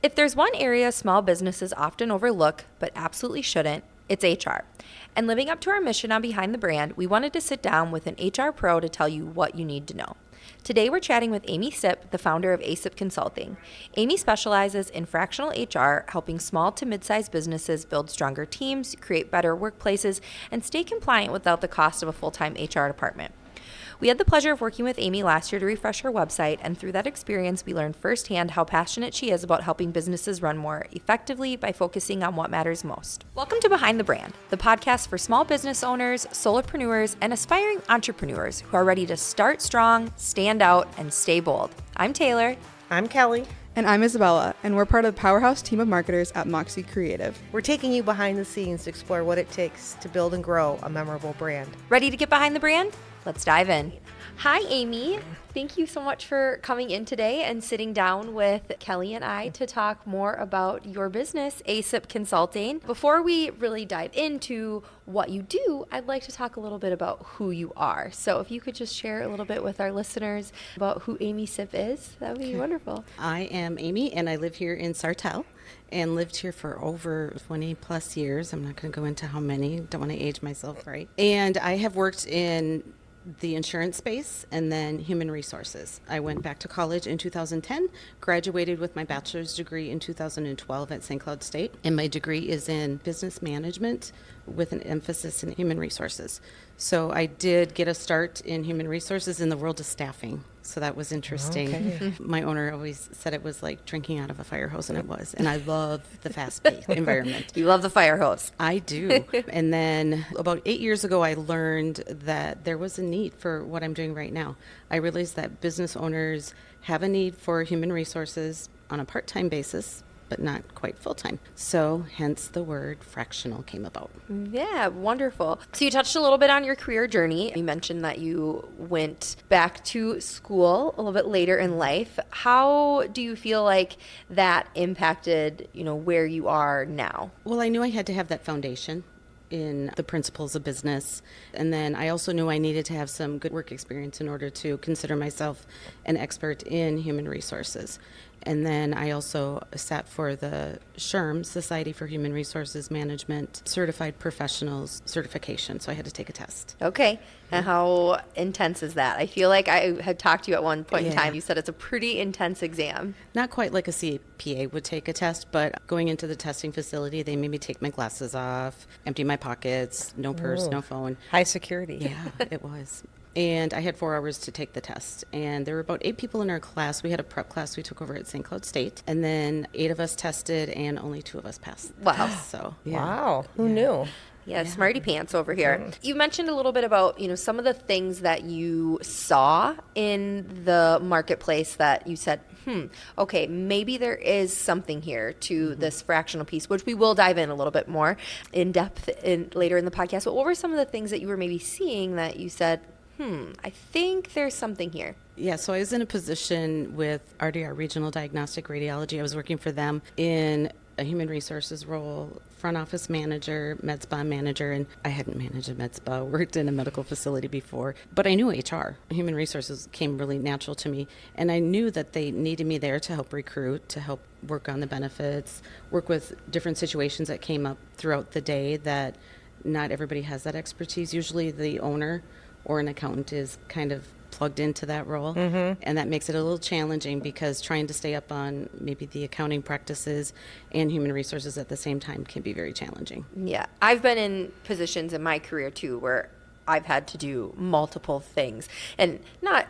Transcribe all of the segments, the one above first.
If there's one area small businesses often overlook, but absolutely shouldn't, it's HR. And living up to our mission on Behind the Brand, we wanted to sit down with an HR pro to tell you what you need to know. Today we're chatting with Amy Sipp, the founder of ASIP Consulting. Amy specializes in fractional HR, helping small to mid-sized businesses build stronger teams, create better workplaces, and stay compliant without the cost of a full-time HR department. We had the pleasure of working with Amy last year to refresh her website, and through that experience, we learned firsthand how passionate she is about helping businesses run more effectively by focusing on what matters most. Welcome to Behind the Brand, the podcast for small business owners, solopreneurs, and aspiring entrepreneurs who are ready to start strong, stand out, and stay bold. I'm Taylor. I'm Kelly. And I'm Isabella, and we're part of the powerhouse team of marketers at Moxie Creative. We're taking you behind the scenes to explore what it takes to build and grow a memorable brand. Ready to get behind the brand? Let's dive in. Hi, Amy. Thank you so much for coming in today and sitting down with Kelly and I to talk more about your business, ASIP Consulting. Before we really dive into what you do, I'd like to talk a little bit about who you are. So if you could just share a little bit with our listeners about who Amy Sipp is, that would be wonderful. I am Amy, and I live here in Sartell and lived here for over 20 plus years. I'm not going to go into how many. Don't want to age myself, right? And I have worked in the insurance space and then human resources. I went back to college in 2010, graduated with my bachelor's degree in 2012 at St. Cloud State, and my degree is in business management with an emphasis in human resources. So I did get a start in human resources in the world of staffing. So that was interesting. Okay. My owner always said it was like drinking out of a fire hose, and it was. And I love the fast-paced environment. You love the fire hose. I do. And then about 8 years ago, I learned that there was a need for what I'm doing right now. I realized that business owners have a need for human resources on a part-time basis, but not quite full-time. So hence the word fractional came about. Yeah, wonderful. So you touched a little bit on your career journey. You mentioned that you went back to school a little bit later in life. How do you feel like that impacted, where you are now? Well, I knew I had to have that foundation in the principles of business. And then I also knew I needed to have some good work experience in order to consider myself an expert in human resources. And then I also sat for the SHRM, Society for Human Resources Management, Certified Professionals certification. So I had to take a test. Okay. And how intense is that? I feel like I had talked to you at one point in time. You said it's a pretty intense exam. Not quite like a CPA would take a test, but going into the testing facility, they made me take my glasses off, empty my pockets, no purse, no phone. High security. Yeah, it was. And I had 4 hours to take the test. And there were about 8 people in our class. We had a prep class we took over at St. Cloud State. And then 8 of us tested and only 2 of us passed. Wow. So, yeah. Wow. Who knew? Yeah, smarty pants over here. You mentioned a little bit about, some of the things that you saw in the marketplace that you said, okay, maybe there is something here to this fractional piece, which we will dive in a little bit more in depth later in the podcast. But what were some of the things that you were maybe seeing that you said, I think there's something here? Yeah, so I was in a position with RDR, Regional Diagnostic Radiology. I was working for them in a human resources role, front office manager, med spa manager, and I hadn't managed a med spa, worked in a medical facility before, but I knew HR. Human resources came really natural to me, and I knew that they needed me there to help recruit, to help work on the benefits, work with different situations that came up throughout the day that not everybody has that expertise. Usually the owner or an accountant is kind of plugged into that role, and that makes it a little challenging because trying to stay up on maybe the accounting practices and human resources at the same time can be very challenging. Yeah, I've been in positions in my career too where I've had to do multiple things, and not,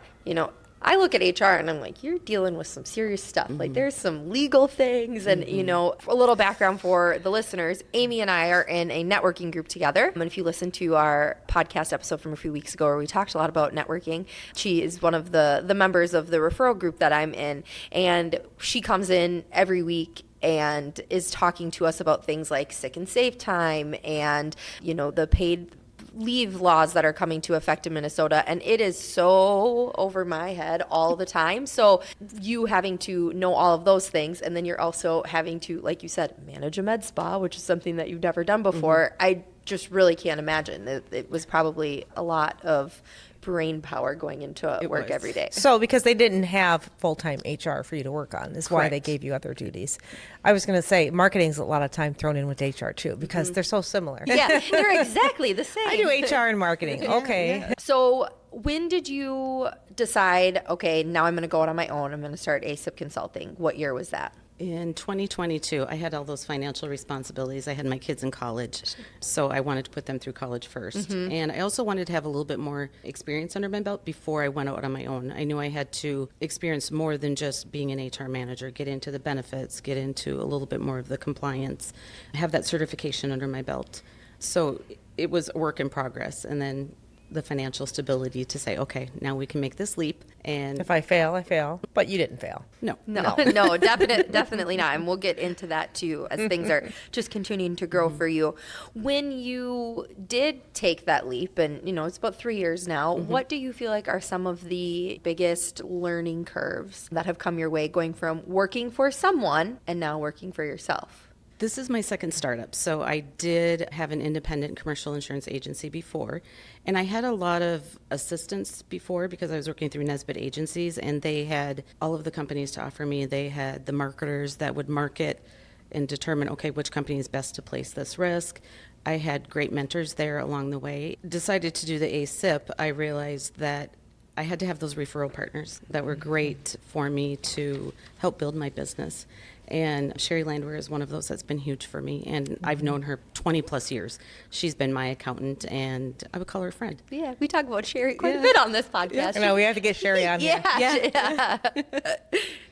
I look at HR and I'm like, you're dealing with some serious stuff. Like there's some legal things and, a little background for the listeners. Amy and I are in a networking group together. And if you listen to our podcast episode from a few weeks ago where we talked a lot about networking, she is one of the members of the referral group that I'm in. And she comes in every week and is talking to us about things like sick and safe time and, the paid leave laws that are coming to effect in Minnesota, and it is so over my head all the time. So you having to know all of those things, and then you're also having to, like you said, manage a med spa, which is something that you've never done before. I just really can't imagine. It was probably a lot of brain power going into It work was. every day. So because they didn't have full-time HR for you to work on, is why they Correct. gave you other duties. I was going to say marketing's a lot of time thrown in with HR too because they're so similar. Yeah, they're exactly the same. I do HR and marketing. Okay. So when did you decide, okay, now I'm going to go out on my own. I'm going to start ASIP Consulting. What year was that? In 2022, I had all those financial responsibilities. I had my kids in college, so I wanted to put them through college first. And I also wanted to have a little bit more experience under my belt before I went out on my own. I knew I had to experience more than just being an HR manager, get into the benefits, get into a little bit more of the compliance, have that certification under my belt. So it was a work in progress. And then the financial stability to say, okay, now we can make this leap. And If I fail, I fail. But you didn't fail. no, No, definitely not. And we'll get into that too as things are just continuing to grow for you. When you did take that leap, and it's about 3 years now, what do you feel like are some of the biggest learning curves that have come your way going from working for someone and now working for yourself? This is my second startup. So I did have an independent commercial insurance agency before, and I had a lot of assistance before because I was working through Nesbitt agencies, and they had all of the companies to offer me. They had the marketers that would market and determine, okay, which company is best to place this risk. I had great mentors there along the way. Decided to do the ASIP. I realized that I had to have those referral partners that were great for me to help build my business. And Sherry Landwehr is one of those that's been huge for me. And I've known her 20 plus years. She's been my accountant, and I would call her a friend. Yeah, we talk about Sherry quite a bit on this podcast. I know, we have to get Sherry on here. Yeah.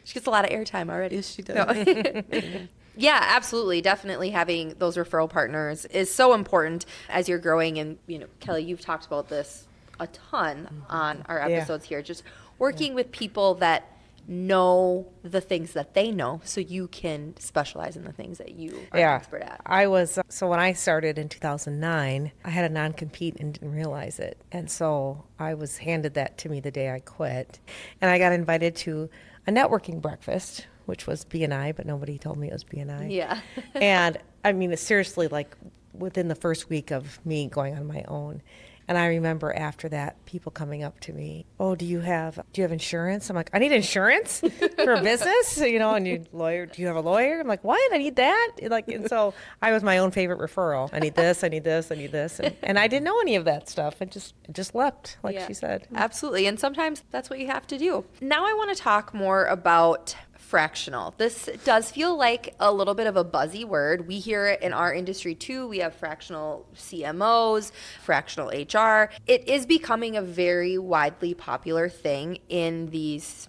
She gets a lot of airtime already. Yes, she does. Yeah, absolutely. Definitely having those referral partners is so important as you're growing. And, Kelly, you've talked about this a ton on our episodes here. Just working with people that know the things that they know so you can specialize in the things that you are an expert at. I was, so when I started in 2009, I had a non-compete and didn't realize it. And so I was handed that to me the day I quit. And I got invited to a networking breakfast, which was B&I, but nobody told me it was B&I. Yeah. And I mean, it's seriously like within the first week of me going on my own. And I remember after that, people coming up to me, "Oh, do you have insurance?" I'm like, "I need insurance for a business, And you lawyer, do you have a lawyer? I'm like, "What? I need that." And so I was my own favorite referral. I need this, I need this, I need this, and I didn't know any of that stuff. It just leapt, like she said. Absolutely. And sometimes that's what you have to do. Now I want to talk more about fractional. This does feel like a little bit of a buzzy word. We hear it in our industry too. We have fractional CMOs, fractional HR. It is becoming a very widely popular thing in these,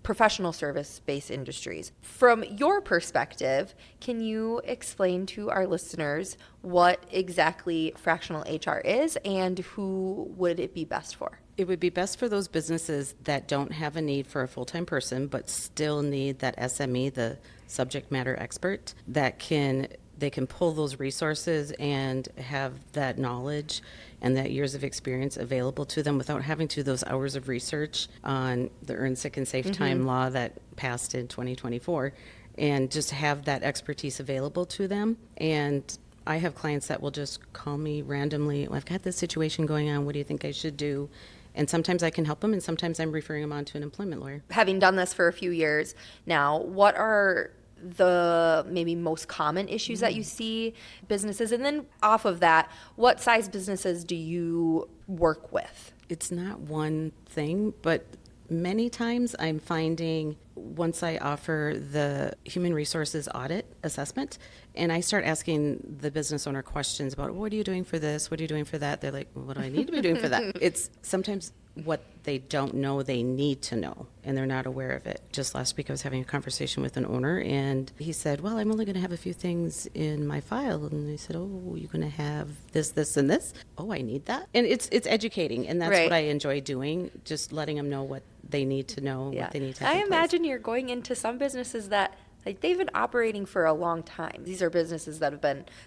professional service-based industries. From your perspective, can you explain to our listeners what exactly fractional HR is and who would it be best for? It would be best for those businesses that don't have a need for a full-time person, but still need that SME, the subject matter expert, they can pull those resources and have that knowledge and that years of experience available to them without having to do those hours of research on the Earned Sick and Safe Time law that passed in 2024, and just have that expertise available to them. And I have clients that will just call me randomly, "I've got this situation going on, what do you think I should do?" And sometimes I can help them, and sometimes I'm referring them on to an employment lawyer. Having done this for a few years now, what are the maybe most common issues that you see businesses? And then off of that, what size businesses do you work with? It's not one thing, but many times I'm finding once I offer the human resources audit assessment and I start asking the business owner questions about, what are you doing for this? What are you doing for that? They're like, what do I need to be doing for that? It's sometimes what they don't know they need to know, and they're not aware of it. Just last week I was having a conversation with an owner, and he said, well, I'm only going to have a few things in my file. And I said, oh, you're going to have this, this, and this? Oh, I need that? And it's educating, and that's Right. what I enjoy doing, just letting them know what they need to know, what they need to have I in place. imagine you're going into some businesses that Like they've been operating for a long time. These are businesses that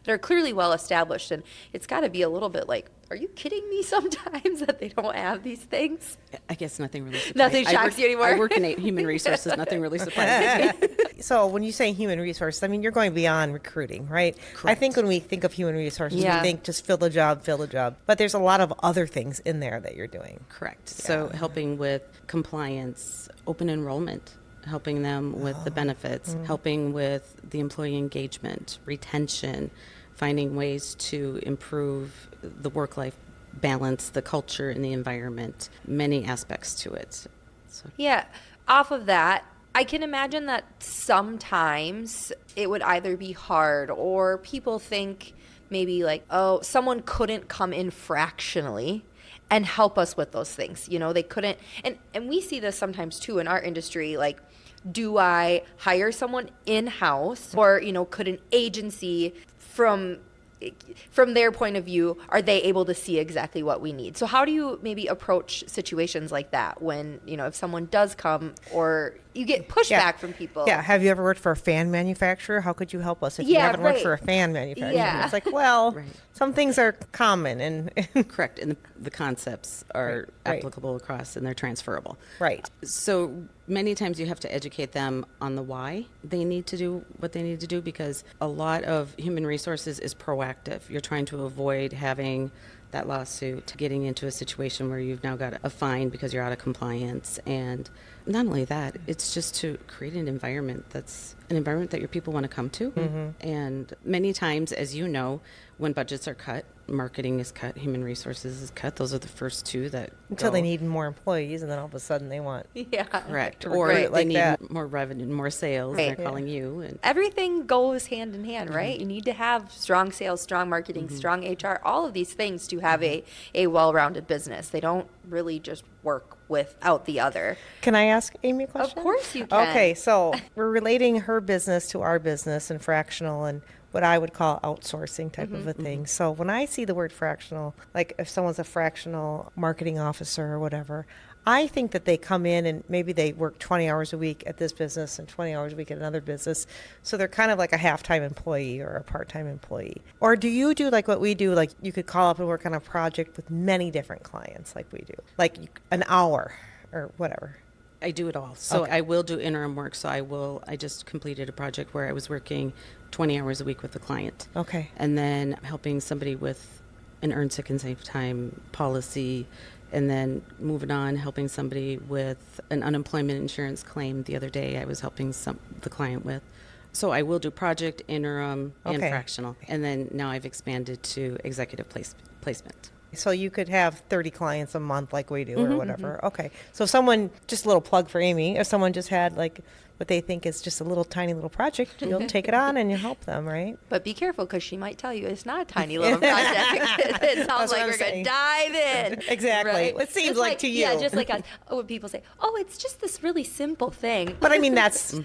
are clearly well established, and it's got to be a little bit like, are you kidding me sometimes that they don't have these things? I guess nothing really surprises Nothing shocks you anymore? I work in human resources. Nothing really surprises me. So when you say human resources, I mean, you're going beyond recruiting, right? I Correct. think when we think of human resources, Yeah. we think just fill the job. But there's a lot of other things in there that you're doing. Correct. So helping with compliance, open enrollment, helping them with the benefits, helping with the employee engagement, retention, finding ways to improve the work-life balance, the culture and the environment, many aspects to it. So. Yeah. Off of that, I can imagine that sometimes it would either be hard or people think maybe like, oh, someone couldn't come in fractionally and help us with those things. You know, they couldn't. And we see this sometimes too in our industry. Like, do I hire someone in-house, or, you know, could an agency from their point of view, are they able to see exactly what we need? So how do you maybe approach situations like that when, you know, if someone does come or you get pushback from people? Yeah. Have you ever worked for a fan manufacturer? How could you help us if you Yeah, haven't worked right. for a fan manufacturer? Yeah. It's like, well, Right. some things are common and Correct. And the concepts are Right. applicable across and they're transferable. right. So many times you have to educate them on the why they need to do what they need to do, because a lot of human resources is proactive. You're trying to avoid having that lawsuit, getting into a situation where you've now got a fine because you're out of compliance. And not only that, it's just to create an environment that's an environment that your people want to come to. And many times, as you know, when budgets are cut, marketing is cut, human resources is cut. Those are the first two that Until go. they need more employees, and then all of a sudden they want. Yeah. Correct. to Or recruit they like need that. more revenue, more sales. Right. They're calling you. And Everything goes hand in hand, right? You need to have strong sales, strong marketing, strong HR, all of these things to have a well-rounded business. They don't really just work without the other. Can I ask Amy a question? Of course you can. Okay, so we're relating her business to our business and fractional and what I would call outsourcing type of a thing. So when I see the word fractional, like if someone's a fractional marketing officer or whatever, I think that they come in and maybe they work 20 hours a week at this business and 20 hours a week at another business. So they're kind of like a half-time employee or a part-time employee. Or do you do like what we do? Like you could call up and work on a project with many different clients like we do, like an hour or whatever. I do it all. So Okay. I will do interim work. So I just completed a project where I was working 20 hours a week with the client. Okay. And then helping somebody with an earn sick and safe time policy, and then moving on, helping somebody with an unemployment insurance claim. The other day I was helping the client with. So I will do project, interim, and Okay. fractional. And then now I've expanded to executive placement. So you could have 30 clients a month like we do or whatever. Okay. So if someone, just a little plug for Amy, if someone just had like what they think is just a little tiny little project, you'll take it on and you help them, right? But be careful because she might tell you it's not a tiny little project. It sounds That's what like I'm we're going saying. to dive in. Exactly. Right? It seems Just like to you. Yeah, just like us. Oh, when people say, oh, it's just this really simple thing. But I mean, that's,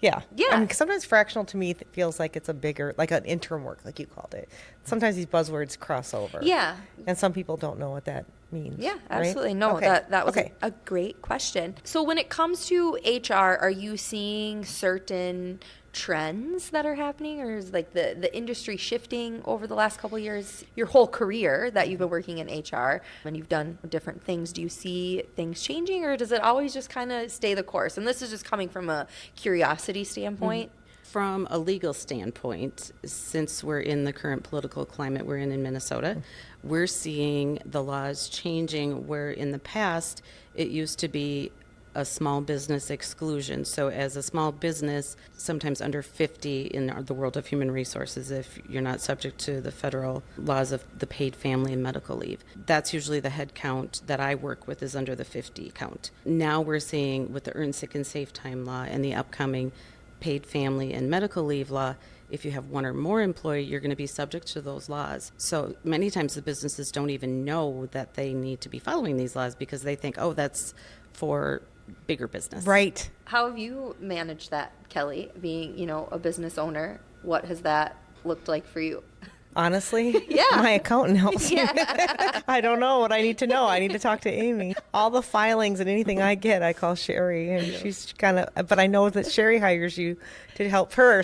yeah. Yeah. I mean, sometimes fractional to me feels like it's a bigger, like an interim work, like you called it. Sometimes these buzzwords cross over. Yeah. And some people don't know what that means. Yeah, right? absolutely. No, Okay. that was okay. a great question. So when it comes to HR, are you seeing certain trends that are happening, or is like the industry shifting over the last couple of years? Your whole career that you've been working in HR and you've done different things, do you see things changing, or does it always just kind of stay the course? And this is just coming from a curiosity standpoint. From a legal standpoint, since we're in the current political climate we're in Minnesota, we're seeing the laws changing where in the past it used to be a small business exclusion. So as a small business, sometimes under 50 in the world of human resources, if you're not subject to the federal laws of the paid family and medical leave, that's usually the head count that I work with is under the 50 count. Now we're seeing with the Earn Sick and Safe Time law and the upcoming paid family and medical leave law, if you have one or more employee, you're going to be subject to those laws. So many times the businesses don't even know that they need to be following these laws because they think, oh, that's for bigger business. Right. How have you managed that, Kelly, being, a business owner? What has that looked like for you? Honestly, Yeah. my accountant helps me. Yeah. I don't know what I need to know. I need to talk to Amy. All the filings and anything I get, I call Sherry, and she's kind of. But I know that Sherry hires you to help her,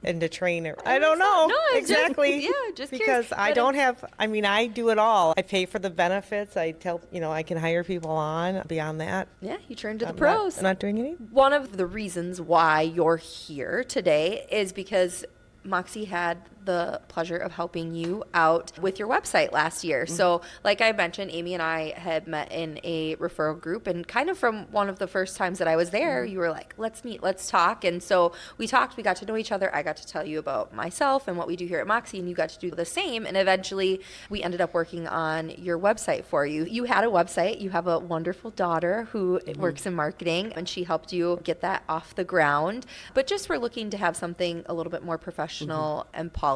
and to train her. I don't know No, it's just- exactly. just because curious. I But don't it's- have. I mean, I do it all. I pay for the benefits. I tell I can hire people on. Beyond that, Yeah, you turn to the I'm pros. not doing any. One of the reasons why you're here today is because Moxie had the pleasure of helping you out with your website last year. So, like I mentioned, Amy and I had met in a referral group, and kind of from one of the first times that I was there, you were like, let's meet, let's talk. And so we talked, we got to know each other. I got to tell you about myself and what we do here at Moxie, and you got to do the same. And eventually we ended up working on your website for you. You had a website. You have a wonderful daughter who works in marketing, and she helped you get that off the ground. But just we're looking to have something a little bit more professional and polished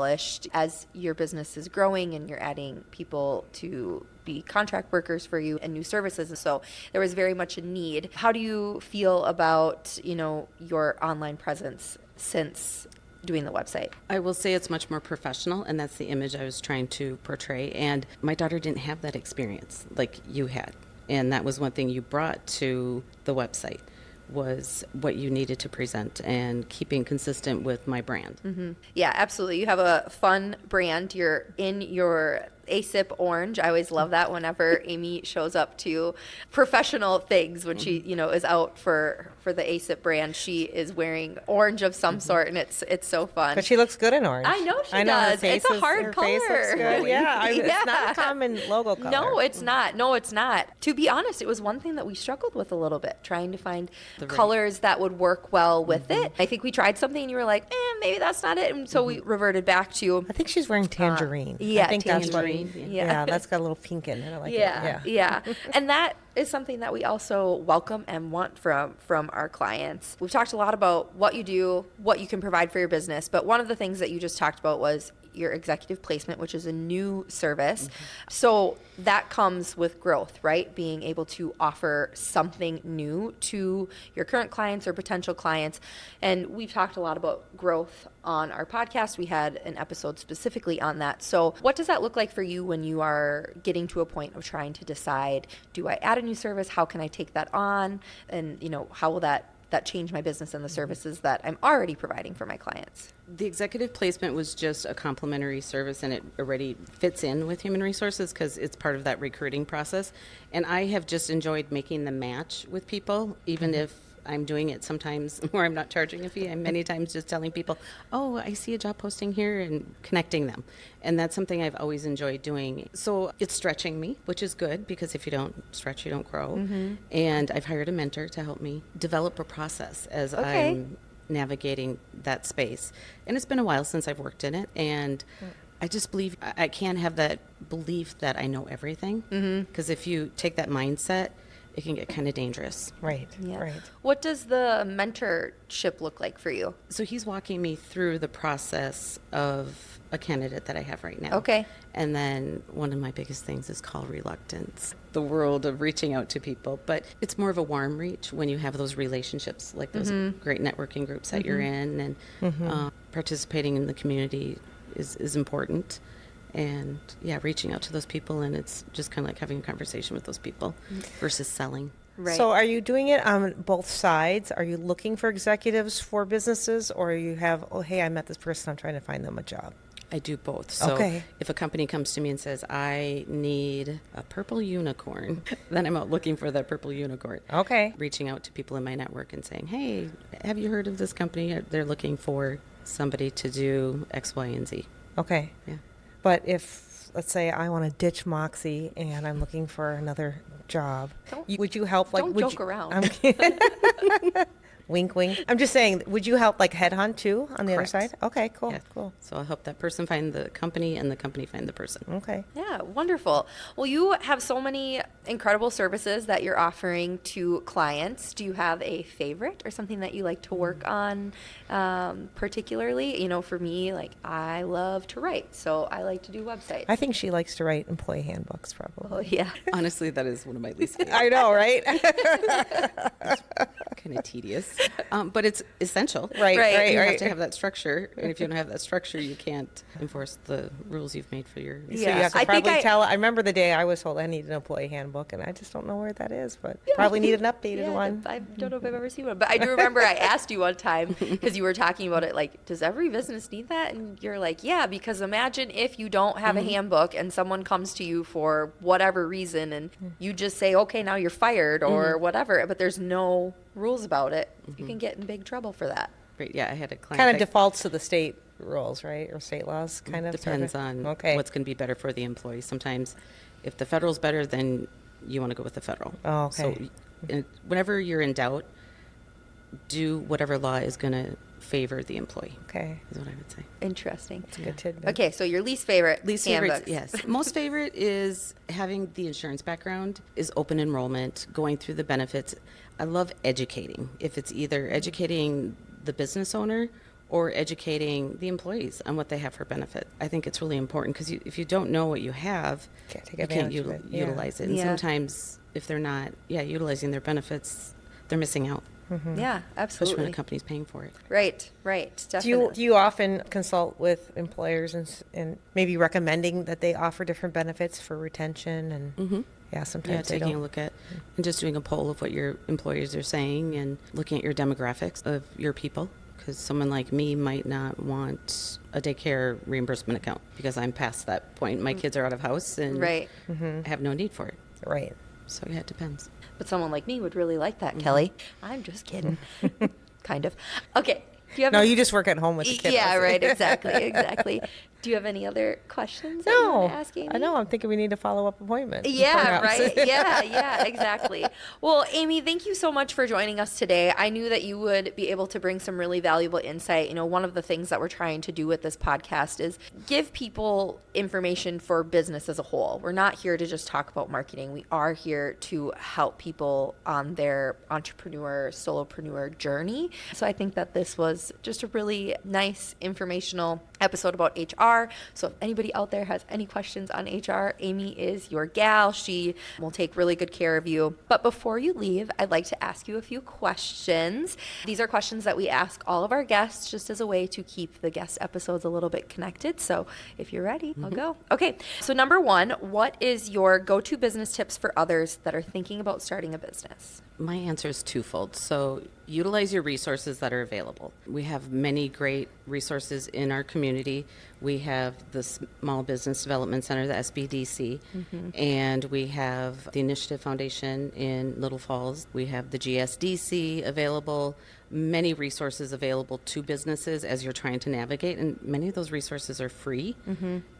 as your business is growing and you're adding people to be contract workers for you and new services. And so there was very much a need. How do you feel about, your online presence since doing the website? I will say it's much more professional, and that's the image I was trying to portray. And my daughter didn't have that experience like you had. And that was one thing you brought to the website, was what you needed to present and keeping consistent with my brand. Yeah, absolutely. You have a fun brand. You're in your ASIP orange. I always love that whenever Amy shows up to professional things when she, is out for the ASIP brand. She is wearing orange of some sort, and it's so fun. But she looks good in orange. I know she her does. face It's a is- hard her color. Face looks good. Yeah, Yeah. it's not a common logo color. No, it's not. No, it's not. To be honest, it was one thing that we struggled with a little bit, trying to find colors that would work well with it. I think we tried something and you were like, maybe that's not it. And so we reverted back to, I think she's wearing tangerine. yeah, I think that's what. tangerine, Yeah, that's got a little pink in it. I like it. yeah. And that is something that we also welcome and want from our clients. We've talked a lot about what you do, what you can provide for your business, but one of the things that you just talked about was your executive placement, which is a new service. So that comes with growth, right? Being able to offer something new to your current clients or potential clients. And we've talked a lot about growth on our podcast. We had an episode specifically on that. So what does that look like for you when you are getting to a point of trying to decide, do I add a new service? How can I take that on? And, how will that change my business and the services that I'm already providing for my clients? The executive placement was just a complimentary service, and it already fits in with human resources because it's part of that recruiting process. And I have just enjoyed making the match with people, even if I'm doing it sometimes where I'm not charging a fee. I'm many times just telling people, oh, I see a job posting here, and connecting them. And that's something I've always enjoyed doing. So it's stretching me, which is good, because if you don't stretch, you don't grow. And I've hired a mentor to help me develop a process as Okay. I'm navigating that space. And it's been a while since I've worked in it, and I just believe I can't have that belief that I know everything, because if you take that mindset, it can get kind of dangerous. Right. Yeah. Right. What does the mentorship look like for you? So he's walking me through the process of a candidate that I have right now. Okay. And then one of my biggest things is call reluctance, the world of reaching out to people. But it's more of a warm reach when you have those relationships, like those great networking groups that you're in, and participating in the community is important. And yeah, reaching out to those people, and it's just kind of like having a conversation with those people versus selling. Right. So are you doing it on both sides? Are you looking for executives for businesses, or you have, oh, hey, I met this person, I'm trying to find them a job? I do both. So Okay. if a company comes to me and says, I need a purple unicorn, then I'm out looking for that purple unicorn. Okay. Reaching out to people in my network and saying, hey, have you heard of this company? They're looking for somebody to do X, Y, and Z. Okay. Yeah. But if, let's say, I want to ditch Moxie and I'm looking for another job, would you help? Like, don't would joke you, around. Wink, wink. I'm just saying, would you help like headhunt too on the Correct. other side? Okay, cool, Yeah. cool. So I'll help that person find the company and the company find the person. Okay. Yeah, wonderful. Well, you have so many incredible services that you're offering to clients. Do you have a favorite or something that you like to work on particularly? For me, like, I love to write, so I like to do websites. I think she likes to write employee handbooks, probably. Oh, yeah. Honestly, that is one of my least favorite. I know, right? Kind of tedious. But it's essential. Right, Right. You have right. to have that structure, and if you don't have that structure, you can't enforce the rules you've made for your. So you have to I think probably I remember the day I was told I need an employee handbook, and I just don't know where that is, but probably need an updated one. I don't know if I've ever seen one, but I do remember I asked you one time because you were talking about it, like, does every business need that? And you're like, yeah, because imagine if you don't have a handbook and someone comes to you for whatever reason and you just say, okay, now you're fired or whatever, but there's no rules about it. You can get in big trouble for that. Right, yeah, I had a client. Kind of that defaults to the state rules, right, or state laws, kind of. depends sort of. on Okay. what's going to be better for the employee. Sometimes, if the federal's better, then you want to go with the federal. Oh, okay. So, whenever you're in doubt, do whatever law is going to favor the employee. Okay, Is what I would say. Interesting. it's a good tidbit. Okay, so your least favorite Favorites, handbooks. yes. Most favorite is having the insurance background, is open enrollment, going through the benefits. I love educating. If it's either educating the business owner or educating the employees on what they have for benefit. I think it's really important because if you don't know what you have, Can't take you can't advantage of it. Yeah. utilize it. And Yeah. sometimes if they're not, utilizing their benefits, they're missing out, Yeah, especially when absolutely. a company's paying for it. Right, Do you definitely. often consult with employers and maybe recommending that they offer different benefits for retention and yeah, sometimes Yeah, they taking a don't. look at and just doing a poll of what your employers are saying and looking at your demographics of your people. Because someone like me might not want a daycare reimbursement account because I'm past that point. My kids are out of house and Right. I have no need for it. Right. So yeah, it depends. But someone like me would really like that, Kelly. I'm just kidding. Kind of. Okay. Do you have No, any- you just work at home with the kids. Yeah, right. Exactly. Do you have any other questions that you No, want to ask Amy? I know. I'm thinking we need a follow-up appointment. Yeah, perhaps. right. Yeah, exactly. Well, Amy, thank you so much for joining us today. I knew that you would be able to bring some really valuable insight. You know, one of the things that we're trying to do with this podcast is give people information for business as a whole. We're not here to just talk about marketing. We are here to help people on their entrepreneur, solopreneur journey. So I think that this was just a really nice, informational episode about HR. So if anybody out there has any questions on HR, Amy is your gal. She will take really good care of you. But before you leave, I'd like to ask you a few questions. These are questions that we ask all of our guests just as a way to keep the guest episodes a little bit connected. So if you're ready, I'll go. Okay. So number one, what is your go-to business tips for others that are thinking about starting a business? My answer is twofold. So utilize your resources that are available. We have many great resources in our community. We have the Small Business Development Center, the SBDC, and we have the Initiative Foundation in Little Falls. We have the GSDC available, many resources available to businesses as you're trying to navigate, and many of those resources are free.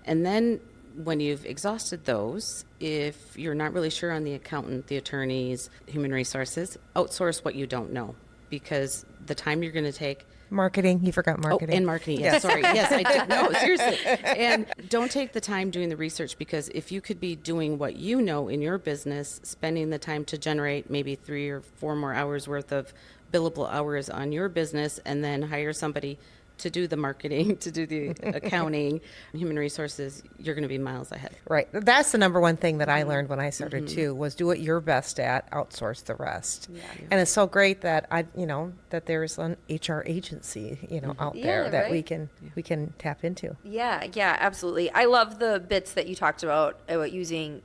And then when you've exhausted those, if you're not really sure on the accountant, the attorneys, human resources, outsource what you don't know, because the time you're going to take. Marketing. You forgot marketing. Oh, and marketing. Yes, sorry. Yes, I did. No, seriously. And don't take the time doing the research, because if you could be doing what you know in your business, spending the time to generate maybe 3 or 4 more hours worth of billable hours on your business, and then hire somebody to do the marketing, to do the accounting, human resources, you're going to be miles ahead. Right. That's the number one thing that I learned when I started too, was do what you're best at, outsource the rest. And it's so great that that there's an HR agency, out there Yeah, that we right. can tap into. Yeah, absolutely. I love the bits that you talked about using,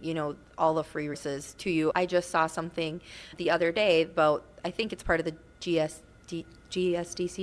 all the free resources to you. I just saw something the other day about, I think it's part of the GSDC,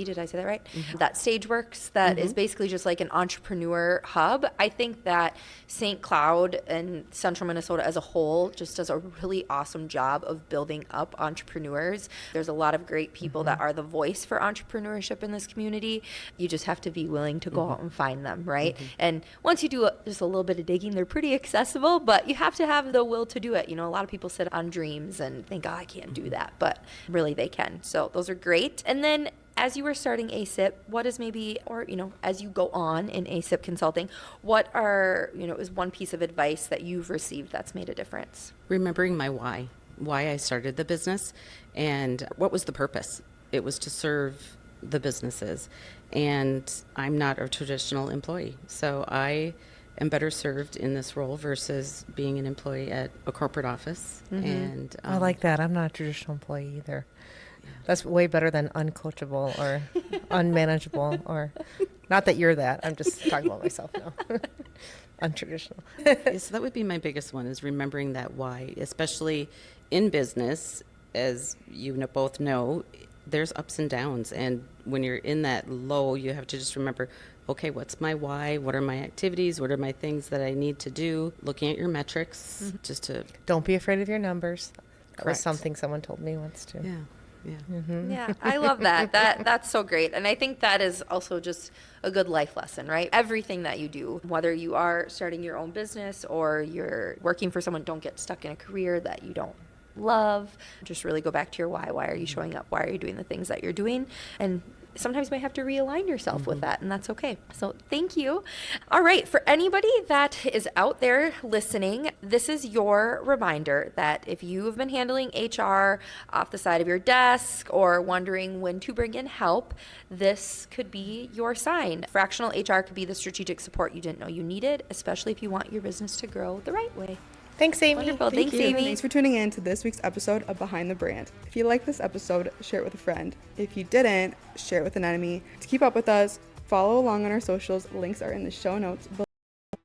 did I say that right? That Stageworks, that is basically just like an entrepreneur hub. I think that St. Cloud and Central Minnesota as a whole just does a really awesome job of building up entrepreneurs. There's a lot of great people that are the voice for entrepreneurship in this community. You just have to be willing to go out and find them, right? And once you do just a little bit of digging, they're pretty accessible, but you have to have the will to do it. A lot of people sit on dreams and think, oh, I can't do that, but really they can. So those are great. And then as you were starting ASIP, what is maybe, or, as you go on in ASIP consulting, what are, is one piece of advice that you've received that's made a difference? Remembering my why I started the business, and what was the purpose. It was to serve the businesses, and I'm not a traditional employee, so I am better served in this role versus being an employee at a corporate office. And I like that. I'm not a traditional employee either. That's way better than uncoachable or unmanageable, or not that you're that. I'm just talking about myself now. Untraditional. Yeah, so that would be my biggest one, is remembering that why, especially in business, as you both know, there's ups and downs. And when you're in that low, you have to just remember, okay, what's my why? What are my activities? What are my things that I need to do? Looking at your metrics, just to, Don't be afraid of your numbers. That was Correct. something someone told me once too. yeah. Yeah, I love that. That's so great. And I think that is also just a good life lesson, right? Everything that you do, whether you are starting your own business or you're working for someone, don't get stuck in a career that you don't love. Just really go back to your why. Why are you showing up? Why are you doing the things that you're doing? And sometimes you might have to realign yourself with that, and that's okay. So thank you. All right, for anybody that is out there listening, this is your reminder that if you have been handling HR off the side of your desk or wondering when to bring in help, this could be your sign. Fractional HR could be the strategic support you didn't know you needed, especially if you want your business to grow the right way. Thanks, Amy. Wonderful. Thanks, Amy. Thanks for tuning in to this week's episode of Behind the Brand. If you like this episode, share it with a friend. If you didn't, share it with an enemy. To keep up with us, follow along on our socials. Links are in the show notes below.